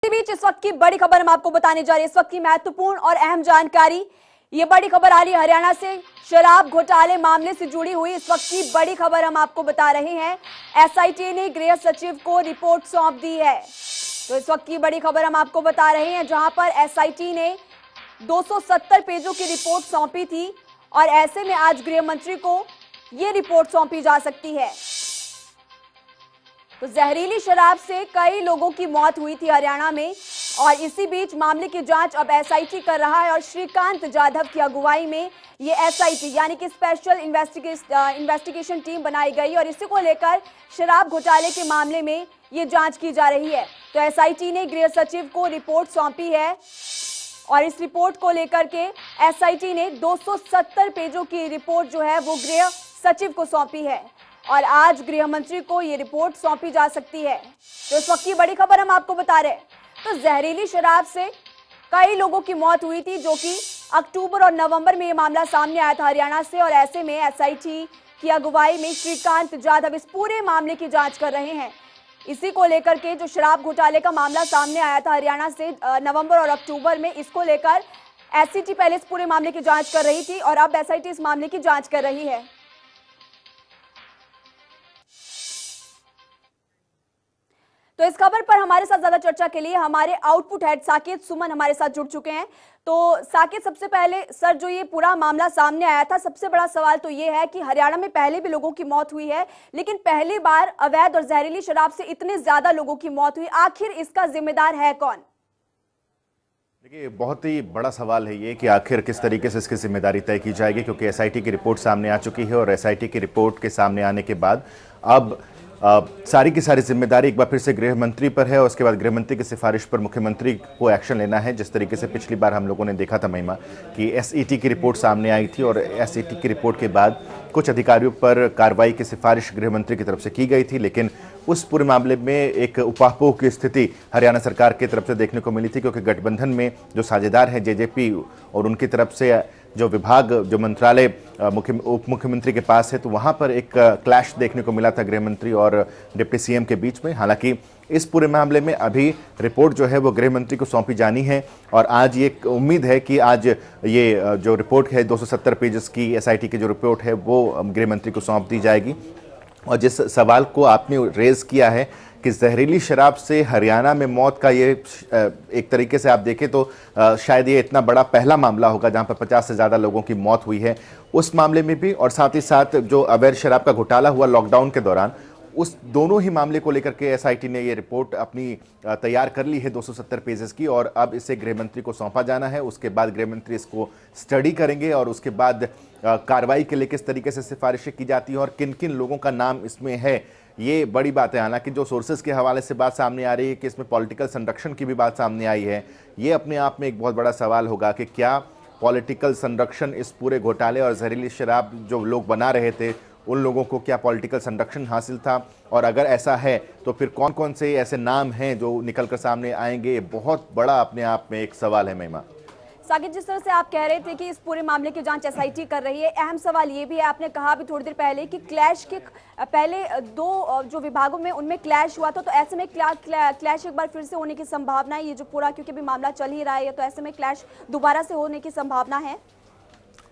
इसी बीच इस वक्त की बड़ी खबर हम आपको बताने जा रहे हैं। इस वक्त की महत्वपूर्ण और अहम जानकारी, ये बड़ी खबर आ रही है हरियाणा से। शराब घोटाले मामले से जुड़ी हुई इस वक्त की बड़ी खबर हम आपको बता रहे हैं। एसआईटी ने गृह सचिव को रिपोर्ट सौंप दी है। तो इस वक्त की बड़ी खबर हम आपको बता रहे हैं, जहां पर एसआईटी ने 270 पेजों की रिपोर्ट सौंपी थी और ऐसे में आज गृह मंत्री को यह रिपोर्ट सौंपी जा सकती है। तो जहरीली शराब से कई लोगों की मौत हुई थी हरियाणा में और इसी बीच मामले की जांच अब एसआईटी कर रहा है और श्रीकांत जाधव की अगुवाई में ये एसआईटी यानी कि स्पेशल इन्वेस्टिगेशन टीम बनाई गई और इसी को लेकर शराब घोटाले के मामले में ये जांच की जा रही है। तो एसआईटी ने गृह सचिव को रिपोर्ट सौंपी है और इस रिपोर्ट को लेकर के एसआईटी ने 270 पेजों की रिपोर्ट जो है वो गृह सचिव को सौंपी है और आज गृह मंत्री को ये रिपोर्ट सौंपी जा सकती है। तो इस वक्त की बड़ी खबर हम आपको बता रहे हैं। तो जहरीली शराब से कई लोगों की मौत हुई थी, जो कि अक्टूबर और नवंबर में ये मामला सामने आया था हरियाणा से और ऐसे में एसआईटी की अगुवाई में श्रीकांत जाधव इस पूरे मामले की जांच कर रहे हैं। इसी को लेकर के जो शराब घोटाले का मामला सामने आया था हरियाणा से नवंबर और अक्टूबर में, इसको लेकर एसआईटी पहले इस पूरे मामले की जांच कर रही थी और अब एसआईटी इस मामले की जांच कर रही है। तो इस खबर पर हमारे साथ ज्यादा चर्चा के लिए हमारे आउटपुट हेड साकेत सुमन हमारे साथ जुड़ चुके हैं। तो साकेत, सबसे पहले सर, जो ये पूरा मामला सामने आया था, सबसे बड़ा सवाल तो ये है कि हरियाणा में पहले भी लोगों की मौत हुई है, लेकिन पहली बार अवैध और जहरीली शराब से इतने ज्यादा लोगों की मौत हुई। आखिर इसका जिम्मेदार है कौन? देखिए, बहुत ही बड़ा सवाल है ये कि आखिर किस तरीके से इसकी जिम्मेदारी तय की जाएगी, क्योंकि एसआईटी की रिपोर्ट सामने आ चुकी है और एसआईटी की रिपोर्ट के सामने आने के बाद अब सारी की सारी जिम्मेदारी एक बार फिर से गृह मंत्री पर है और उसके बाद गृह मंत्री की सिफारिश पर मुख्यमंत्री को एक्शन लेना है। जिस तरीके से पिछली बार हम लोगों ने देखा था महिमा कि एसईटी की रिपोर्ट सामने आई थी और एसईटी की रिपोर्ट के बाद कुछ अधिकारियों पर कार्रवाई की सिफारिश गृह मंत्री की तरफ से की गई थी, लेकिन उस पूरे मामले में एक उपापोह की स्थिति हरियाणा सरकार की तरफ से देखने को मिली थी, क्योंकि गठबंधन में जो साझेदार हैं जेजेपी और उनकी तरफ से जो विभाग, जो मंत्रालय उप मुख्यमंत्री के पास है, तो वहां पर एक क्लैश देखने को मिला था गृह मंत्री और डिप्टी सीएम के बीच में। हालांकि इस पूरे मामले में अभी रिपोर्ट जो है वो गृह मंत्री को सौंपी जानी है और आज ये उम्मीद है कि आज ये जो रिपोर्ट है 270 पेजेस की एसआईटी की जो रिपोर्ट है वो गृह मंत्री को सौंप दी जाएगी। और जिस सवाल को आपने रेज किया है कि जहरीली शराब से हरियाणा में मौत का ये एक तरीके से आप देखें तो शायद ये इतना बड़ा पहला मामला होगा जहां पर 50 से ज़्यादा लोगों की मौत हुई है, उस मामले में भी और साथ ही साथ जो अवैध शराब का घोटाला हुआ लॉकडाउन के दौरान, उस दोनों ही मामले को लेकर के एसआईटी ने ये रिपोर्ट अपनी तैयार कर ली है 270 पेजेस की और अब इसे गृह मंत्री को सौंपा जाना है। उसके बाद गृह मंत्री इसको स्टडी करेंगे और उसके बाद कार्रवाई के लिए किस तरीके से सिफारिशें की जाती हैं और किन किन लोगों का नाम इसमें है, ये बड़ी बात है। हालांकि जो सोर्सेज के हवाले से बात सामने आ रही है कि इसमें पॉलिटिकल संरक्षण की भी बात सामने आई है, ये अपने आप में एक बहुत बड़ा सवाल होगा कि क्या पॉलिटिकल संरक्षण इस पूरे घोटाले और जहरीली शराब जो लोग बना रहे थे उन लोगों को क्या पॉलिटिकल संरक्षण हासिल था, और अगर ऐसा है तो फिर कौन कौन से ऐसे नाम हैं जो निकल कर सामने आएंगे, बहुत बड़ा अपने आप में एक सवाल है। महिमा, साकिब, जिस तरह से आप कह रहे थे कि इस पूरे मामले की जांच एसआईटी कर रही है, अहम सवाल ये भी है, आपने कहा अभी थोड़ी देर पहले कि क्लैश के पहले दो जो विभागों में उनमें क्लैश हुआ था, तो ऐसे में क्लैश एक बार फिर से होने की संभावना है? ये जो पूरा, क्योंकि अभी मामला चल ही रहा है, तो ऐसे में क्लैश दोबारा से होने की संभावना है?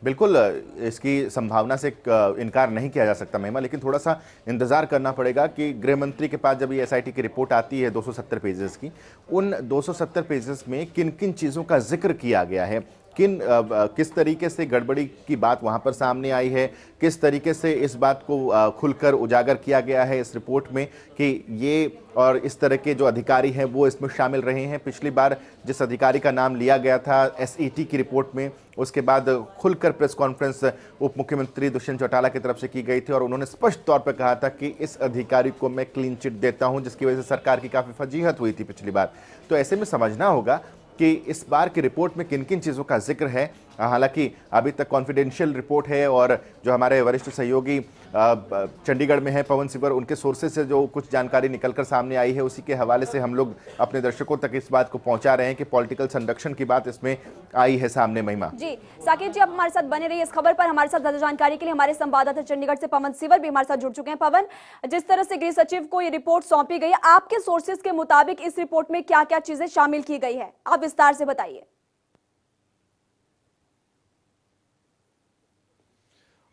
बिल्कुल, इसकी संभावना से इनकार नहीं किया जा सकता महिमा, लेकिन थोड़ा सा इंतजार करना पड़ेगा कि गृह मंत्री के पास जब ये एसआईटी की रिपोर्ट आती है 270 पेजेस की, उन 270 पेजेस में किन किन चीज़ों का जिक्र किया गया है, किस तरीके से गड़बड़ी की बात वहां पर सामने आई है, किस तरीके से इस बात को खुलकर उजागर किया गया है इस रिपोर्ट में कि ये और इस तरह के जो अधिकारी हैं वो इसमें शामिल रहे हैं। पिछली बार जिस अधिकारी का नाम लिया गया था एसईटी की रिपोर्ट में, उसके बाद खुलकर प्रेस कॉन्फ्रेंस उप मुख्यमंत्री दुष्यंत चौटाला की तरफ से की गई थी और उन्होंने स्पष्ट तौर पर कहा था कि इस अधिकारी को मैं क्लीन चिट देता हूं, जिसकी वजह से सरकार की काफ़ी फजीहत हुई थी पिछली बार। तो ऐसे में समझना होगा कि इस बार की रिपोर्ट में किन किन चीज़ों का जिक्र है। हालांकि अभी तक कॉन्फिडेंशियल रिपोर्ट है और जो हमारे वरिष्ठ सहयोगी चंडीगढ़ में है पवन सिब्बर, उनके सोर्सेज से जो कुछ जानकारी निकलकर सामने आई है उसी के हवाले से हम लोग अपने दर्शकों तक इस बात को पहुंचा रहे हैं कि पॉलिटिकल संरक्षण की बात इसमें आई है सामने। महिमा जी, साकेत जी आप हमारे साथ बने रहिए इस खबर पर। हमारे साथ ज्यादा जानकारी के लिए हमारे संवाददाता चंडीगढ़ से पवन सिब्बर भी हमारे साथ जुड़ चुके हैं। पवन, जिस तरह से गृह सचिव को ये रिपोर्ट सौंपी गई है, आपके सोर्सेज के मुताबिक इस रिपोर्ट में क्या क्या चीजें शामिल की गई है, आप विस्तार से बताइए।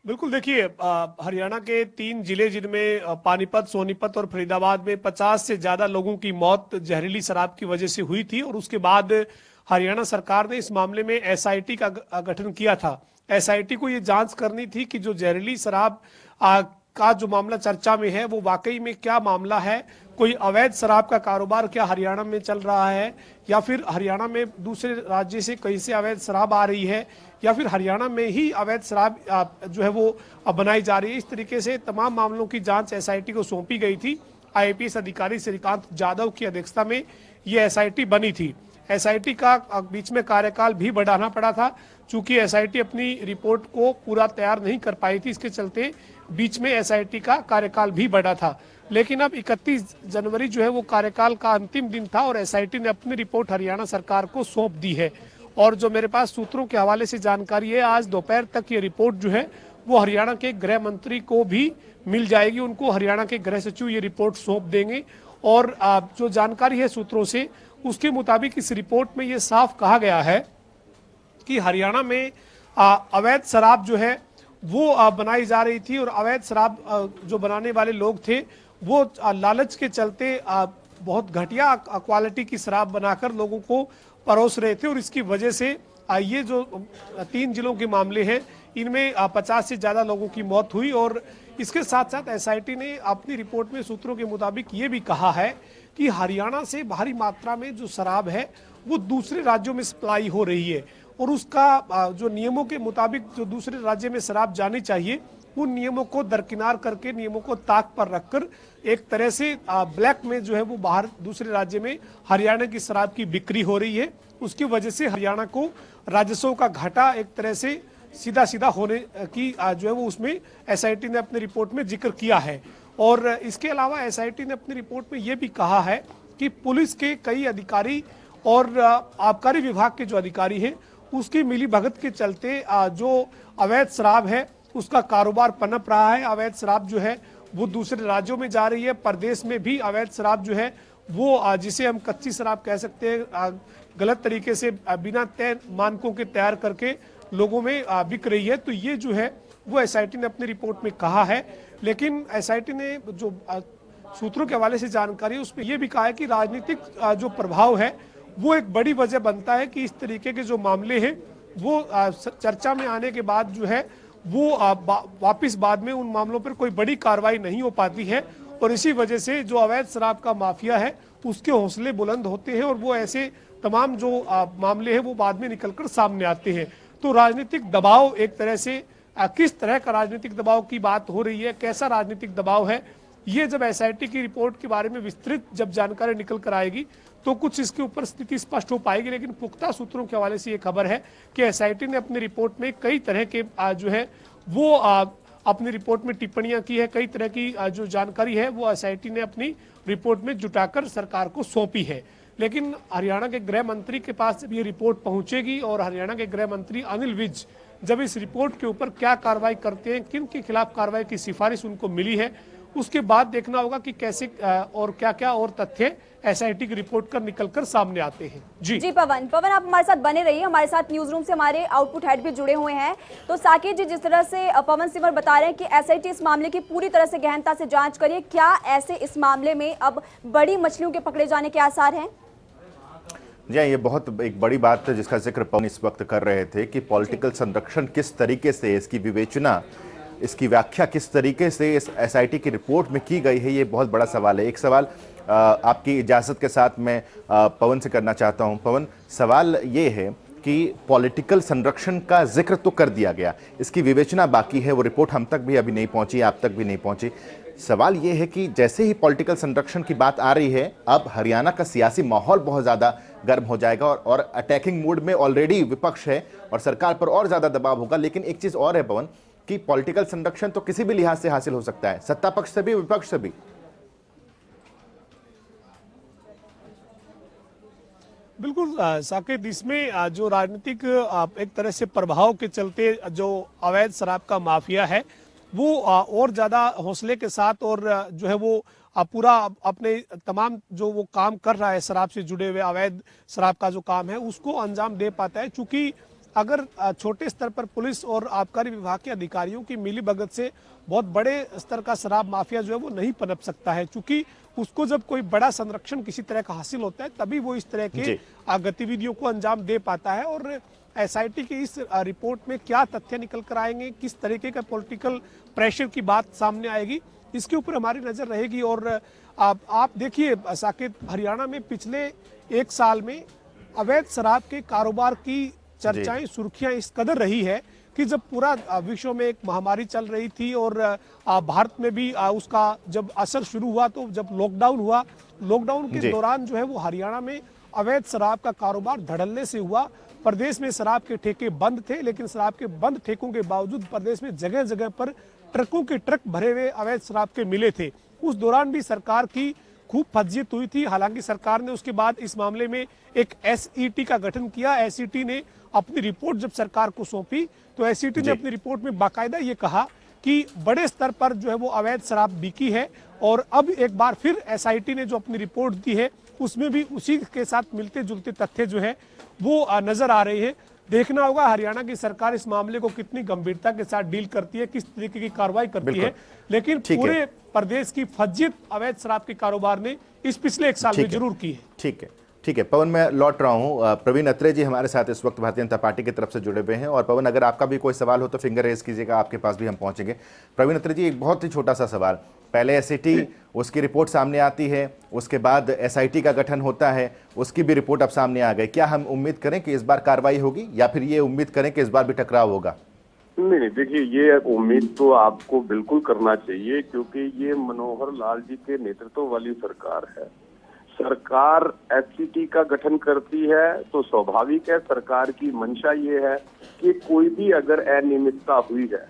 बिल्कुल, देखिए हरियाणा के 3 जिले जिनमें पानीपत, सोनीपत और फरीदाबाद में 50 से ज्यादा लोगों की मौत जहरीली शराब की वजह से हुई थी और उसके बाद हरियाणा सरकार ने इस मामले में एसआईटी का गठन किया था। एसआईटी को ये जांच करनी थी कि जो जहरीली शराब का जो मामला चर्चा में है वो वाकई में क्या मामला है, कोई अवैध शराब का कारोबार क्या हरियाणा में चल रहा है या फिर हरियाणा में दूसरे राज्य से कहीं से अवैध शराब आ रही है या फिर हरियाणा में ही अवैध शराब जो है वो बनाई जा रही है। इस तरीके से तमाम मामलों की जांच एसआईटी को सौंपी गई थी। आईपीएस अधिकारी श्रीकांत जाधव की अध्यक्षता में ये एसआईटी बनी थी। एसआईटी का बीच में कार्यकाल भी बढ़ाना पड़ा था, चूंकि एसआईटी अपनी रिपोर्ट को पूरा तैयार नहीं कर पाई थी, इसके चलते बीच में एसआईटी का कार्यकाल भी बढ़ा था। लेकिन अब 31 जनवरी जो है वो कार्यकाल का अंतिम दिन था और एसआईटी ने अपनी रिपोर्ट हरियाणा सरकार को सौंप दी है। और जो मेरे पास सूत्रों के हवाले से जानकारी है, आज दोपहर तक ये रिपोर्ट जो है वो हरियाणा के गृह मंत्री को भी मिल जाएगी। उनको हरियाणा के गृह सचिव ये रिपोर्ट सौंप देंगे और जो जानकारी है सूत्रों से, उसके मुताबिक इस रिपोर्ट में ये साफ कहा गया है कि हरियाणा में अवैध शराब जो है वो बनाई जा रही थी और अवैध शराब जो बनाने वाले लोग थे वो लालच के चलते बहुत घटिया क्वालिटी की शराब बनाकर लोगों को परोस रहे थे और इसकी वजह से ये जो 3 जिलों के मामले हैं इनमें 50 से ज्यादा लोगों की मौत हुई। और इसके साथ साथ एसआईटी ने अपनी रिपोर्ट में सूत्रों के मुताबिक ये भी कहा है कि हरियाणा से भारी मात्रा में जो शराब है वो दूसरे राज्यों में सप्लाई हो रही है और उसका जो नियमों के मुताबिक जो दूसरे राज्य में शराब जानी चाहिए उन नियमों को दरकिनार करके, नियमों को ताक पर रखकर एक तरह से ब्लैक में जो है वो बाहर दूसरे राज्य में हरियाणा की शराब की बिक्री हो रही है। उसकी वजह से हरियाणा को राजस्व का घाटा एक तरह से सीधा सीधा होने की जो है वो उसमें एसआईटी ने अपनी रिपोर्ट में जिक्र किया है। और इसके अलावा एसआईटी ने अपनी रिपोर्ट में ये भी कहा है कि पुलिस के कई अधिकारी और आबकारी विभाग के जो अधिकारी हैं उसकी मिलीभगत के चलते जो अवैध शराब है उसका कारोबार पनप रहा है। अवैध शराब जो है वो दूसरे राज्यों में जा रही है। प्रदेश में भी अवैध शराब जो है वो जिसे हम कच्ची शराब कह सकते हैं, गलत तरीके से बिना तय मानकों के तैयार करके लोगों में बिक रही है। तो ये जो है वो एसआईटी ने अपनी रिपोर्ट में कहा है। लेकिन एसआईटी ने जो सूत्रों के हवाले से जानकारी है उसमें यह भी कहा है कि राजनीतिक जो प्रभाव है वो एक बड़ी वजह बनता है कि इस तरीके के जो मामले हैं वो चर्चा में आने के बाद जो है वो वापिस बाद में उन मामलों पर कोई बड़ी कार्रवाई नहीं हो पाती है और इसी वजह से जो अवैध शराब का माफिया है उसके हौसले बुलंद होते हैं और वो ऐसे तमाम जो मामले हैं वो बाद में निकलकर सामने आते हैं। तो राजनीतिक दबाव एक तरह से किस तरह का राजनीतिक दबाव की बात हो रही है, कैसा राजनीतिक दबाव है, ये जब एसआईटी की रिपोर्ट के बारे में विस्तृत जब जानकारी निकल कर आएगी तो कुछ इसके ऊपर स्थिति स्पष्ट हो पाएगी। लेकिन पुख्ता सूत्रों के हवाले से ये खबर है कि एसआईटी ने अपनी रिपोर्ट में कई तरह के जो है वो अपनी रिपोर्ट में टिप्पणियां की है, कई तरह की जो जानकारी है वो एसआईटी ने अपनी रिपोर्ट में जुटाकर सरकार को सौंपी है। लेकिन हरियाणा के गृह मंत्री के पास जब ये रिपोर्ट पहुंचेगी और हरियाणा के गृह मंत्री अनिल विज जब इस रिपोर्ट के ऊपर क्या कार्रवाई करते हैं, किन के खिलाफ कार्रवाई की सिफारिश उनको मिली है, उसके बाद देखना होगा कि कैसे और क्या क्या और तथ्य एसआईटी की रिपोर्ट कर निकलकर सामने आते हैं। जी पवन आप हमारे साथ बने रहिए। हमारे साथ न्यूज रूम से हमारे आउटपुट हेड भी जुड़े हुए हैं। तो साकेत जी, जिस तरह से पवन सिब्बर बता रहे हैं कि एसआईटी इस मामले की पूरी तरह से गहनता से जांच करिए, क्या ऐसे इस मामले में अब बड़ी मछलियों के पकड़े जाने के आसार हैं? जी, ये बहुत एक बड़ी बात है जिसका जिक्र पवन इस वक्त कर रहे थे कि पॉलिटिकल संरक्षण किस तरीके से, इसकी विवेचना, इसकी व्याख्या किस तरीके से इस एसआईटी की रिपोर्ट में की गई है, ये बहुत बड़ा सवाल है। एक सवाल आपकी इजाज़त के साथ मैं पवन से करना चाहता हूं। पवन, सवाल ये है कि पॉलिटिकल संरक्षण का जिक्र तो कर दिया गया, इसकी विवेचना बाकी है, वो रिपोर्ट हम तक भी अभी नहीं पहुंची, आप तक भी नहीं पहुंची। सवाल ये है कि जैसे ही पॉलिटिकल संरक्षण की बात आ रही है, अब हरियाणा का सियासी माहौल बहुत ज़्यादा गर्म हो जाएगा और अटैकिंग मूड में ऑलरेडी विपक्ष है और सरकार पर और ज्यादा दबाव होगा। लेकिन एक चीज और है पवन कि पॉलिटिकल संरक्षण तो किसी भी लिहाज से हासिल हो सकता है, सत्ता पक्ष से भी विपक्ष से भी। बिल्कुल साकेत, इसमें जो राजनीतिक एक तरह से प्रभाव के चलते जो अवैध शराब का माफिया है वो और ज्यादा हौसले के साथ और जो है वो पूरा अपने तमाम जो वो काम कर रहा है शराब से जुड़े हुए अवैध शराब का जो काम है उसको अंजाम दे पाता है। चूंकि अगर छोटे स्तर पर पुलिस और आबकारी विभाग के अधिकारियों की मिलीभगत से बहुत बड़े स्तर का शराब माफिया जो है वो नहीं पनप सकता है, क्योंकि उसको जब कोई बड़ा संरक्षण किसी तरह का हासिल होता है तभी वो इस तरह के गतिविधियों को अंजाम दे पाता है। और एसआईटी की इस रिपोर्ट में क्या तथ्य निकल कर आएंगे, किस तरीके का पॉलिटिकल प्रेशर की बात सामने आएगी, इसके ऊपर हमारी नजर रहेगी। और आप देखिए साकेत, हरियाणा में पिछले एक साल में अवैध शराब के कारोबार की चर्चाएं, सुर्खियां इस कदर रही है कि जब पूरा विश्व में एक महामारी चल रही थी और भारत में भी उसका जब असर शुरू हुआ, तो जब लॉकडाउन हुआ, लॉकडाउन के दौरान जो है वो हरियाणा में अवैध शराब का कारोबार धड़ल्ले से हुआ। प्रदेश में शराब के ठेके बंद थे, लेकिन शराब के बंद ठेकों के बावजूद प्रदेश में जगह जगह पर ट्रकों के ट्रक भरे हुए अवैध शराब के मिले थे। उस दौरान भी सरकार की खूब फज्जियत हुई थी। हालांकि सरकार ने उसके बाद इस मामले में एक एसईटी का गठन किया। एसईटी ने अपनी रिपोर्ट जब सरकार को सौंपी तो एसईटी ने अपनी रिपोर्ट में बाकायदा ये कहा कि बड़े स्तर पर जो है वो अवैध शराब बिकी है। और अब एक बार फिर एसआईटी ने जो अपनी रिपोर्ट दी है उसमें भी उसी के साथ मिलते जुलते तथ्य जो है वो नजर आ रहे हैं। देखना होगा हरियाणा की सरकार इस मामले को कितनी गंभीरता के साथ डील करती है, किस तरीके की कार्रवाई करती है। लेकिन पूरे प्रदेश की फज्जियत अवैध शराब के कारोबार ने इस पिछले एक साल में जरूर की है। ठीक है पवन, मैं लौट रहा हूं। प्रवीण अत्रे जी हमारे साथ इस वक्त भारतीय जनता पार्टी की तरफ से जुड़े हुए हैं। और पवन, अगर आपका भी कोई सवाल हो तो फिंगर रेज कीजिएगा, आपके पास भी हम पहुंचेंगे। प्रवीण अत्रे जी, एक बहुत ही छोटा सा सवाल। पहले एसईटी, उसकी रिपोर्ट सामने आती है, उसके बाद एसआईटी का गठन होता है, उसकी भी रिपोर्ट अब सामने आ गई। क्या हम उम्मीद करें कि इस बार कार्रवाई होगी या फिर ये उम्मीद करें कि इस बार भी टकराव होगा? नहीं, देखिए ये उम्मीद तो आपको बिल्कुल करना चाहिए, क्योंकि ये मनोहर लाल जी के नेतृत्व वाली सरकार है। सरकार एसईटी का गठन करती है तो स्वाभाविक है, सरकार की मंशा ये है कि कोई भी अगर अनियमितता हुई है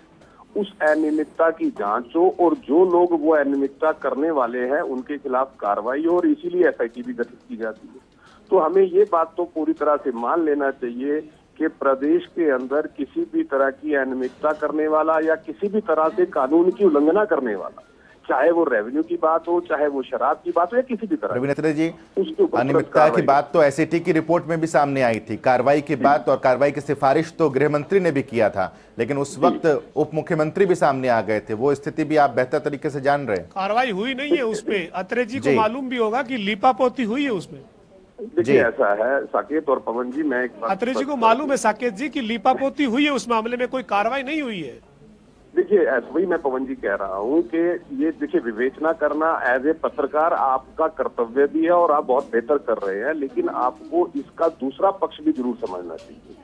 उस अनियमितता की जांच हो और जो लोग वो अनियमितता करने वाले हैं उनके खिलाफ कार्रवाई हो, और इसीलिए एसआईटी भी गठित की जाती है। तो हमें ये बात तो पूरी तरह से मान लेना चाहिए कि प्रदेश के अंदर किसी भी तरह की अनियमितता करने वाला या किसी भी तरह से कानून की उल्लंघना करने वाला, चाहे वो रेवेन्यू की बात हो, चाहे वो शराब की बात हो, या किसी भी तरह। रवि नेत्रे जी, अनियमितता की बात तो एसईटी की रिपोर्ट में भी सामने आई थी। कार्रवाई की बात और कार्रवाई की सिफारिश तो गृह मंत्री ने भी किया था, लेकिन उस वक्त उप मुख्यमंत्री भी सामने आ गए थे। वो स्थिति भी आप बेहतर तरीके से जान रहे हैं। कार्रवाई हुई नहीं है उसपे। अत्रे जी को मालूम भी होगा कि लीपापोती हुई है उसमें। देखिए ऐसा है साकेत और पवन जी, मैं एक बात अत्रे जी को मालूम है साकेत जी की लीपापोती हुई है उस मामले में, कोई कार्रवाई नहीं हुई है। देखिए वही मैं पवन जी कह रहा हूँ कि ये देखिए विवेचना करना एज ए पत्रकार आपका कर्तव्य भी है और आप बहुत बेहतर कर रहे हैं, लेकिन आपको इसका दूसरा पक्ष भी जरूर समझना चाहिए।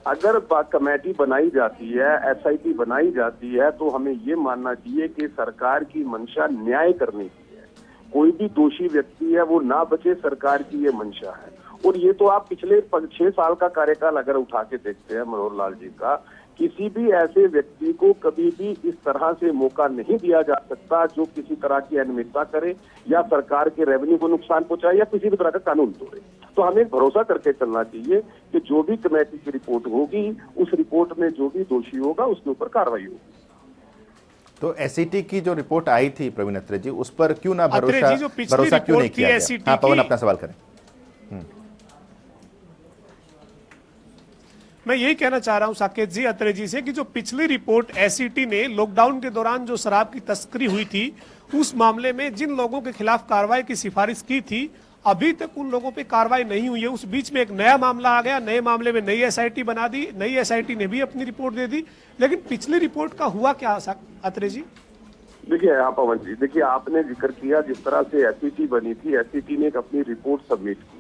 अगर कमेटी बनाई जाती है, एसआईटी बनाई जाती है, तो हमें ये मानना चाहिए कि सरकार की मंशा न्याय करने की है। कोई भी दोषी व्यक्ति है वो ना बचे, सरकार की ये मंशा है। और ये तो आप पिछले 6 साल का कार्यकाल अगर उठा के देखते हैं मनोहर लाल जी का, किसी भी ऐसे व्यक्ति को कभी भी इस तरह से मौका नहीं दिया जा सकता जो किसी तरह की अनियमितता करे या सरकार के रेवेन्यू को नुकसान पहुंचाए या किसी भी तरह का कानून तोड़े। तो हमें भरोसा करके चलना चाहिए कि जो भी कमेटी की रिपोर्ट होगी, उस रिपोर्ट में जो भी दोषी होगा उसके ऊपर कार्रवाई होगी। तो एसईटी की जो रिपोर्ट आई थी प्रवीण अत्रे जी, उस पर क्यों ना भरोसा क्यों नहीं किया गया? हाँ पवन, अपना सवाल करें। मैं यही कहना चाह रहा हूं साकेत जी अत्रे जी से कि जो पिछली रिपोर्ट एसईटी ने लॉकडाउन के दौरान जो शराब की तस्करी हुई थी उस मामले में जिन लोगों के खिलाफ कार्रवाई की सिफारिश की थी, अभी तक उन लोगों पे कार्रवाई नहीं हुई है। उस बीच में एक नया मामला आ गया, नए मामले में नई एसआईटी बना दी, नई एसआईटी ने भी अपनी रिपोर्ट दे दी, लेकिन पिछली रिपोर्ट का हुआ क्या अत्रे जी? देखिए हाँ पवन जी, देखिए आपने जिक्र किया जिस तरह से एसईटी बनी थी, एसईटी ने एक अपनी रिपोर्ट सबमिट की।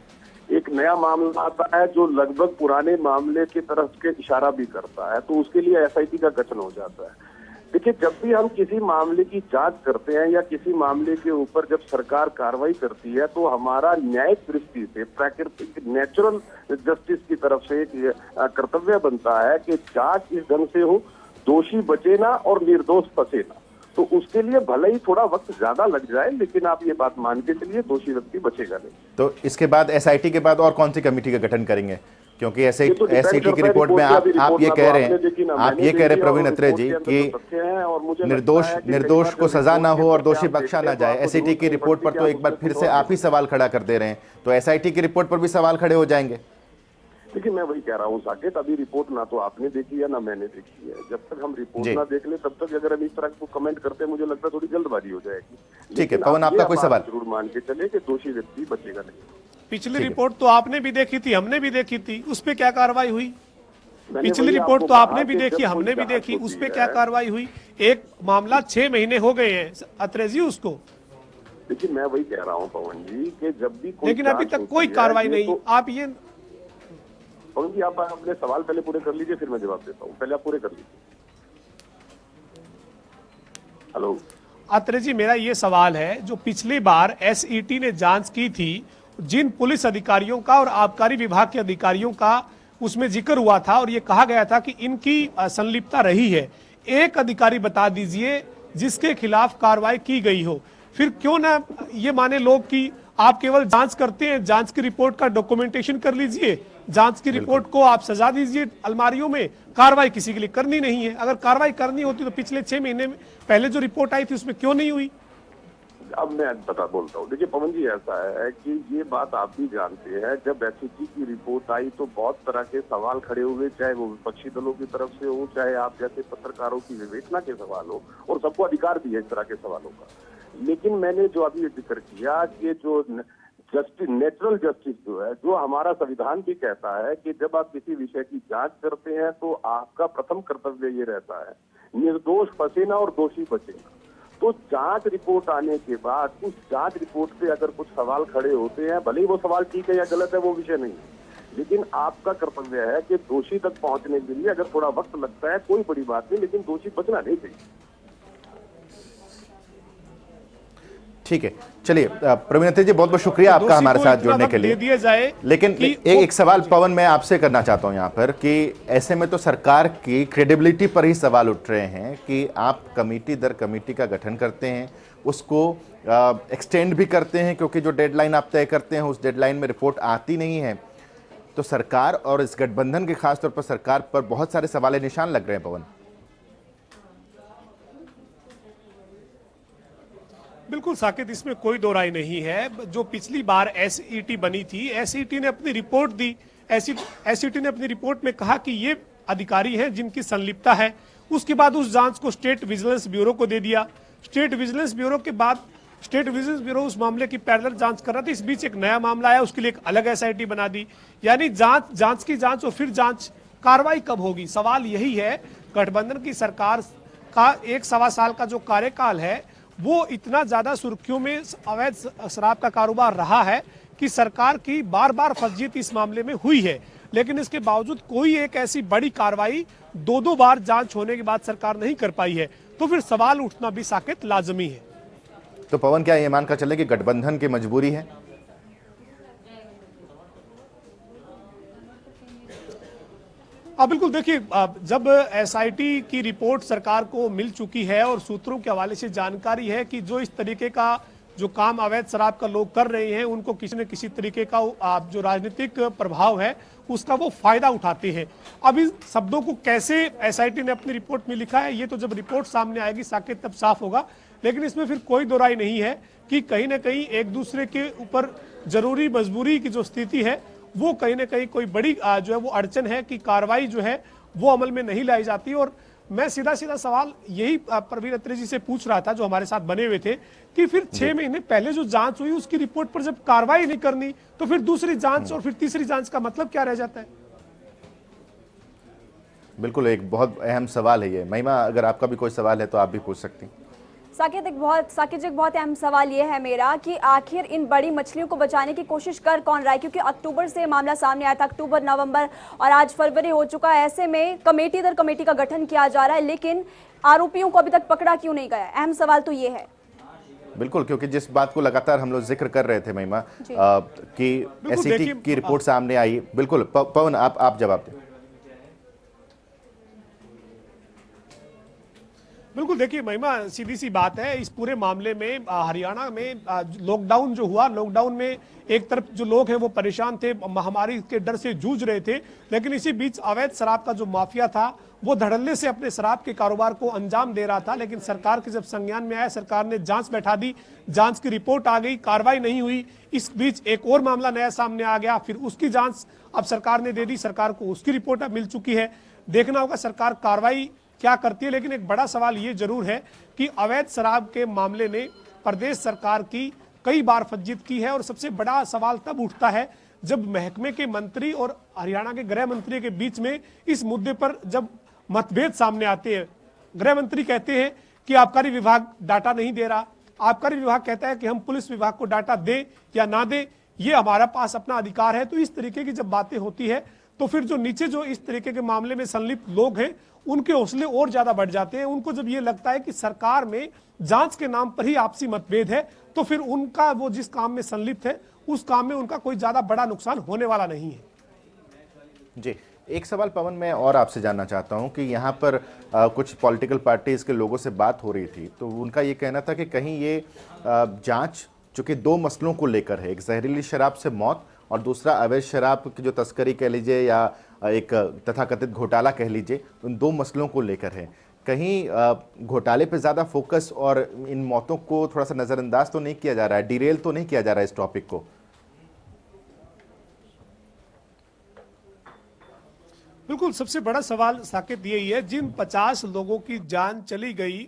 एक नया मामला आता है जो लगभग पुराने मामले की तरफ के इशारा भी करता है, तो उसके लिए एसआईटी का गठन हो जाता है। देखिए, जब भी हम किसी मामले की जांच करते हैं या किसी मामले के ऊपर जब सरकार कार्रवाई करती है, तो हमारा न्यायिक दृष्टि से, प्राकृतिक नेचुरल जस्टिस की तरफ से एक कर्तव्य बनता है कि जांच इस ढंग से हो, दोषी बचे ना और निर्दोष फंसे ना। तो उसके लिए भले ही थोड़ा वक्त ज्यादा लग जाए, लेकिन आप ये बात मान के चलिए, दोषी व्यक्ति बचेगा नहीं। तो इसके बाद एसआईटी के बाद और कौन सी कमेटी का गठन करेंगे? क्योंकि एसआईटी की रिपोर्ट में आप ये कह रहे हैं प्रवीण अत्रे जी कि निर्दोष को सजा ना हो और दोषी बख्शा ना जाए। एसआईटी की रिपोर्ट पर तो एक बार फिर से आप ही सवाल खड़ा कर दे रहे हैं, तो एसआईटी की रिपोर्ट पर भी सवाल खड़े हो जाएंगे। देखिए, मैं वही कह रहा हूँ साकेत, अभी रिपोर्ट ना तो आपने देखी है ना मैंने देखी है। जब तक हम रिपोर्ट ना देख ले तब तक अगर हम इस तरह को कमेंट करते हैं, मुझे लगता है थोड़ी जल्दबाजी हो जाएगी। ठीक है पवन, आपका कोई सवाल? जरूर मान के चले कि दोषी व्यक्ति बचेगा नहीं। पिछली रिपोर्ट तो आपने भी देखी थी, हमने भी देखी थी, उस पर क्या कार्रवाई हुई? पिछली रिपोर्ट तो आपने भी देखी, हमने भी देखी, उस पर क्या कार्रवाई हुई? एक मामला 6 महीने हो गए हैं अत्रे जी उसको। देखिए, मैं वही कह रहा हूँ पवन जी कि जब भी लेकिन अभी तक कोई कार्रवाई नहीं। आप ये पवन जी, आप अपने सवाल पहले पूरे कर लीजिए, फिर मैं जवाब देता हूँ। पहले आप पूरे कर लीजिए। हेलो अत्रे जी, मेरा ये सवाल है, जो पिछली बार एसईटी ने जांच की थी, जिन पुलिस अधिकारियों का और आबकारी विभाग के अधिकारियों का उसमें जिक्र हुआ था और ये कहा गया था कि इनकी संलिप्तता रही है, एक अधिकारी बता दीजिए जिसके खिलाफ कार्रवाई की गई हो। फिर क्यों ना ये माने लोग कि आप केवल जांच करते हैं, जांच की रिपोर्ट का डॉक्यूमेंटेशन कर लीजिए, जांच की रिपोर्ट को आप सजा दीजिए अलमारियों में, कार्रवाई किसी के लिए करनी नहीं है। अगर कार्रवाई करनी होती तो पिछले 6 महीने में पहले जो रिपोर्ट आई थी उसमें क्यों नहीं हुई? अब मैं बोलता हूँ। देखिए पवन जी, ऐसा है कि ये बात आप भी जानते हैं, जब एसआईटी की रिपोर्ट आई तो बहुत तरह के सवाल खड़े हुए, चाहे वो विपक्षी दलों की तरफ से हो, चाहे आप जैसे पत्रकारों की विवेचना के सवाल हो, और सबको अधिकार भी है इस तरह के सवालों का। लेकिन मैंने जो अभी जिक्र किया कि जो जस्टिस, नेचुरल जस्टिस जो है, जो हमारा संविधान भी कहता है कि जब आप किसी विषय की जांच करते हैं तो आपका प्रथम कर्तव्य ये रहता है, निर्दोष फंसे ना और दोषी बचे ना। तो जांच रिपोर्ट आने के बाद उस जांच रिपोर्ट पे अगर कुछ सवाल खड़े होते हैं, भले ही वो सवाल ठीक है या गलत है, वो विषय नहीं है, लेकिन आपका कर्तव्य है कि दोषी तक पहुंचने के लिए अगर थोड़ा वक्त लगता है कोई बड़ी बात नहीं, लेकिन दोषी बचना नहीं चाहिए। ठीक है, चलिए प्रवीण अत्रे जी, बहुत बहुत शुक्रिया आपका हमारे साथ जुड़ने के लिए। दिया जाए, लेकिन एक सवाल पवन मैं आपसे करना चाहता हूं यहाँ पर कि ऐसे में तो सरकार की क्रेडिबिलिटी पर ही सवाल उठ रहे हैं कि आप कमेटी दर कमेटी का गठन करते हैं, उसको एक्सटेंड भी करते हैं, क्योंकि जो डेडलाइन आप तय करते हैं उस डेडलाइन में रिपोर्ट आती नहीं है। तो सरकार और इस गठबंधन के खासतौर पर सरकार पर बहुत सारे सवाल निशान लग रहे हैं पवन। बिल्कुल साकेत, इसमें कोई दो राय नहीं है। जो पिछली बार एसईटी बनी थी, एसईटी ने अपनी रिपोर्ट दी, एसईटी ने अपनी रिपोर्ट में कहा कि ये अधिकारी हैं जिनकी संलिप्तता है। उसके बाद उस जांच को स्टेट विजिलेंस ब्यूरो को दे दिया। स्टेट विजिलेंस ब्यूरो के बाद स्टेट विजिलेंस ब्यूरो उस मामले की पैरेलल जांच कर रहा था। इस बीच एक नया मामला आया, उसके लिए एक अलग एसआईटी बना दी। यानी जांच की जांच और फिर जांच, कार्रवाई कब होगी? सवाल यही है। गठबंधन की सरकार का 1-1.25 साल का जो कार्यकाल है वो इतना ज्यादा सुर्खियों में अवैध शराब का कारोबार रहा है कि सरकार की बार बार फर्जियत इस मामले में हुई है, लेकिन इसके बावजूद कोई एक ऐसी बड़ी कार्रवाई 2-2 बार जांच होने के बाद सरकार नहीं कर पाई है। तो फिर सवाल उठना भी साकेत लाजमी है। तो पवन, क्या ये मानकर चले कि गठबंधन की मजबूरी है? बिल्कुल, देखिए, जब एसआईटी की रिपोर्ट सरकार को मिल चुकी है और सूत्रों के हवाले से जानकारी है कि जो इस तरीके का जो काम अवैध शराब का लोग कर रहे हैं, उनको किसी न किसी तरीके का जो राजनीतिक प्रभाव है उसका वो फायदा उठाते हैं। अब इन शब्दों को कैसे एसआईटी ने अपनी रिपोर्ट में लिखा है, ये तो जब रिपोर्ट सामने आएगी साकेत तब साफ होगा। लेकिन इसमें फिर कोई दो राय नहीं है कि कहीं ना कहीं एक दूसरे के ऊपर जरूरी मजबूरी की जो स्थिति है वो कहीं ना कहीं कोई बड़ी जो है वो अड़चन है कि कार्रवाई जो है वो अमल में नहीं लाई जाती। और मैं सीधा सवाल यही प्रवीण अत्रे जी से पूछ रहा था, जो हमारे साथ बने हुए थे, कि फिर 6 महीने पहले जो जांच हुई उसकी रिपोर्ट पर जब कार्रवाई नहीं करनी तो फिर दूसरी जांच और फिर तीसरी जांच का मतलब क्या रह जाता है? बिल्कुल, एक बहुत अहम सवाल है ये। महिमा, अगर आपका भी कोई सवाल है तो आप भी पूछ सकती हैं। साकिब जी, एक बहुत अहम सवाल ये है मेरा कि आखिर इन बड़ी मछलियों को बचाने की कोशिश कर कौन रहा है, क्योंकि अक्टूबर से मामला सामने आया था, अक्टूबर, नवंबर और आज फरवरी हो चुका है। ऐसे में कमेटी दर कमेटी का गठन किया जा रहा है, लेकिन आरोपियों को अभी तक पकड़ा क्यों नहीं गया? अहम सवाल तो ये है। बिल्कुल, क्योंकि जिस बात को लगातार हम लोग जिक्र कर रहे थे महिमा कि एसआईटी की रिपोर्ट सामने आई। बिल्कुल पवन, आप जवाब दें। बिल्कुल, देखिए महिमा, सीधी सी बात है, इस पूरे मामले में हरियाणा में लॉकडाउन जो हुआ, लॉकडाउन में एक तरफ जो लोग हैं वो परेशान थे, महामारी के डर से जूझ रहे थे, लेकिन इसी बीच अवैध शराब का जो माफिया था वो धड़ल्ले से अपने शराब के कारोबार को अंजाम दे रहा था। लेकिन सरकार के जब संज्ञान में आया, सरकार ने जांच बैठा दी, जांच की रिपोर्ट आ गई, कार्रवाई नहीं हुई। इस बीच एक और मामला नया सामने आ गया, फिर उसकी जांच अब सरकार ने दे दी, सरकार को उसकी रिपोर्ट अब मिल चुकी है। देखना होगा सरकार कार्रवाई क्या करती है। लेकिन एक बड़ा सवाल ये जरूर है कि अवैध शराब के मामले ने प्रदेश सरकार की कई बार फज्जित की है, और सबसे बड़ा सवाल तब उठता है जब महकमे के मंत्री और हरियाणा के गृह मंत्री के बीच में इस मुद्दे पर जब मतभेद सामने आते हैं। गृह मंत्री कहते हैं कि आबकारी विभाग डाटा नहीं दे रहा, आबकारी विभाग कहता है कि हम पुलिस विभाग को डाटा दे या ना दे, ये हमारा पास अपना अधिकार है। तो इस तरीके की जब बातें होती है तो फिर जो नीचे जो इस तरीके के मामले में संलिप्त लोग हैं उनके हौसले और ज्यादा बढ़ जाते हैं। उनको जब ये लगता है कि सरकार में जांच के नाम पर ही आपसी मतभेद है, तो फिर उनका वो जिस काम में संलिप्त है उस काम में उनका कोई ज्यादा बड़ा नुकसान होने वाला नहीं है। जी, एक सवाल पवन मैं और आपसे जानना चाहता हूं कि यहाँ पर कुछ पॉलिटिकल पार्टीज के लोगों से बात हो रही थी, तो उनका ये कहना था कि कहीं ये जांच चूंकि दो मसलों को लेकर है, एक जहरीली शराब से मौत और दूसरा अवैध शराब की जो तस्करी कह लीजिए या एक तथाकथित घोटाला कह लीजिए, उन दो मसलों को लेकर है। कहीं घोटाले पे ज़्यादा फोकस और इन मौतों को थोड़ा सा नज़रअंदाज तो नहीं किया जा रहा है, डिरेल तो नहीं किया जा रहा है इस टॉपिक को? बिल्कुल, सबसे बड़ा सवाल साकिब यही है, जिन 50 लोगों की जान चली गई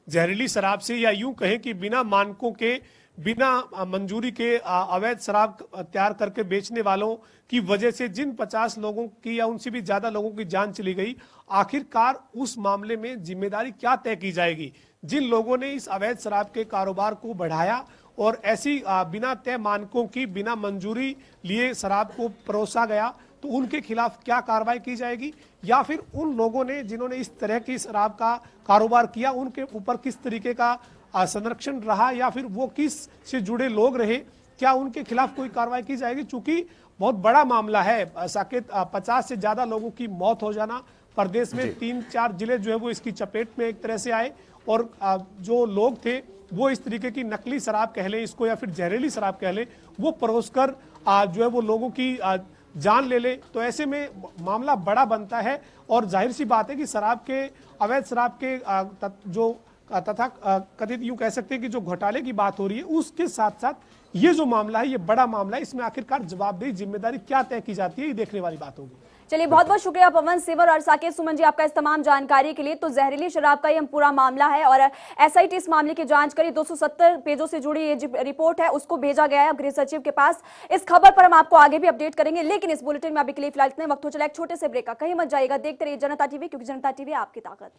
जहरीली शराब से, या यूं कहें कि बिना मानकों के, बिना मंजूरी के अवैध शराब तैयार करके बेचने वालों की वजह से जिन 50 लोगों की या उनसे भी ज्यादा लोगों की जान चली गई, आखिरकार उस मामले में जिम्मेदारी क्या तय की जाएगी? जिन लोगों ने इस अवैध शराब के कारोबार को बढ़ाया और ऐसी बिना तय मानकों की, बिना मंजूरी लिए शराब को परोसा गया, तो उनके खिलाफ क्या कार्रवाई की जाएगी? या फिर उन लोगों ने जिन्होंने इस तरह की शराब का कारोबार किया, उनके ऊपर किस तरीके का संरक्षण रहा, या फिर वो किस से जुड़े लोग रहे, क्या उनके खिलाफ कोई कार्रवाई की जाएगी? चूंकि बहुत बड़ा मामला है साकेत, 50 से ज्यादा लोगों की मौत हो जाना, प्रदेश में 3-4 जिले जो है वो इसकी चपेट में एक तरह से आए, और जो लोग थे वो इस तरीके की नकली शराब कह लें इसको या फिर जहरीली शराब कह लें, वो परोसकर जो है वो लोगों की जान ले ले। तो ऐसे में मामला बड़ा बनता है, और जाहिर सी बात है कि शराब के, अवैध शराब के जो तथा कथित यूं कह सकते हैं कि जो घोटाले की बात हो रही है, उसके साथ साथ ये जो मामला है ये बड़ा मामला है। इसमें आखिरकार जवाबदेही, जिम्मेदारी क्या तय की जाती है, ये देखने वाली बात होगी। चलिए, बहुत बहुत शुक्रिया पवन सिवर और साकेत सुमन जी आपका इस तमाम जानकारी के लिए। तो जहरीली शराब का ये पूरा मामला है और एसआईटी इस मामले की जांच करी, 270 पेजों से जुड़ी ये रिपोर्ट है उसको भेजा गया है गृह सचिव के पास। इस खबर पर हम आपको आगे भी अपडेट करेंगे, लेकिन इस बुलेटिन में अभी के लिए फिलहाल इतने वक्त हो चला एक छोटे से ब्रेक का। कहीं मत जाइएगा, देखते रहिए जनता टीवी, क्योंकि जनता टीवी आपकी ताकत।